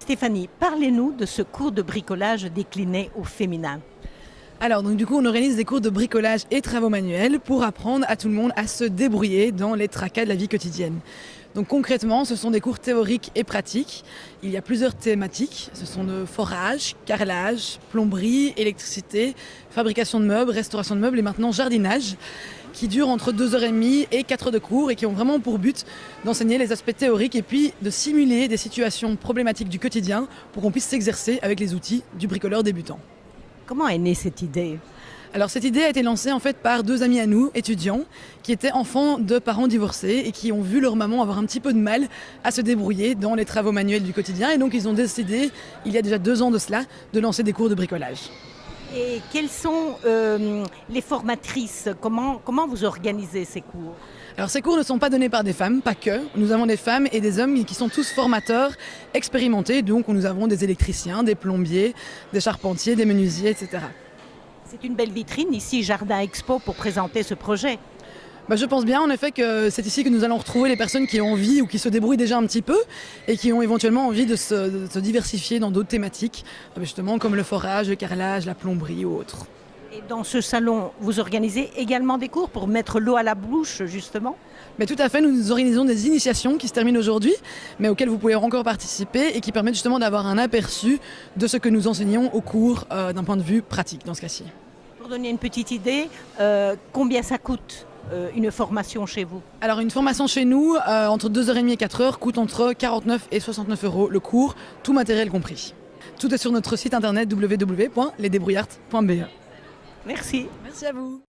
Stéphanie, parlez-nous de ce cours de bricolage décliné au féminin. Alors, donc du coup, on organise des cours de bricolage et travaux manuels pour apprendre à tout le monde à se débrouiller dans les tracas de la vie quotidienne. Donc concrètement, ce sont des cours théoriques et pratiques. Il y a plusieurs thématiques. Ce sont de forage, carrelage, plomberie, électricité, fabrication de meubles, restauration de meubles et maintenant jardinage, qui durent entre 2h30 et 4 heures de cours et qui ont vraiment pour but d'enseigner les aspects théoriques et puis de simuler des situations problématiques du quotidien pour qu'on puisse s'exercer avec les outils du bricoleur débutant. Comment est née cette idée? Alors cette idée a été lancée en fait par deux amis à nous, étudiants, qui étaient enfants de parents divorcés et qui ont vu leur maman avoir un petit peu de mal à se débrouiller dans les travaux manuels du quotidien. Et donc ils ont décidé, il y a déjà 2 ans de cela, de lancer des cours de bricolage. Et quelles sont les formatrices? Comment vous organisez ces cours? Alors ces cours ne sont pas donnés par des femmes, pas que. Nous avons des femmes et des hommes qui sont tous formateurs expérimentés. Donc nous avons des électriciens, des plombiers, des charpentiers, des menuisiers, etc. C'est une belle vitrine ici, Jardin Expo, pour présenter ce projet. Je pense bien en effet que c'est ici que nous allons retrouver les personnes qui ont envie ou qui se débrouillent déjà un petit peu et qui ont éventuellement envie de se diversifier dans d'autres thématiques, justement comme le forage, le carrelage, la plomberie ou autre. Et dans ce salon, vous organisez également des cours pour mettre l'eau à la bouche, justement? Mais tout à fait, nous organisons des initiations qui se terminent aujourd'hui, mais auxquelles vous pouvez encore participer et qui permettent justement d'avoir un aperçu de ce que nous enseignons au cours d'un point de vue pratique dans ce cas-ci. Pour donner une petite idée, combien ça coûte une formation chez vous? Alors une formation chez nous, entre 2h30 et 4 heures, coûte entre 49 et 69 euros le cours, tout matériel compris. Tout est sur notre site internet www.lesdébrouillards.be. Merci. Merci à vous.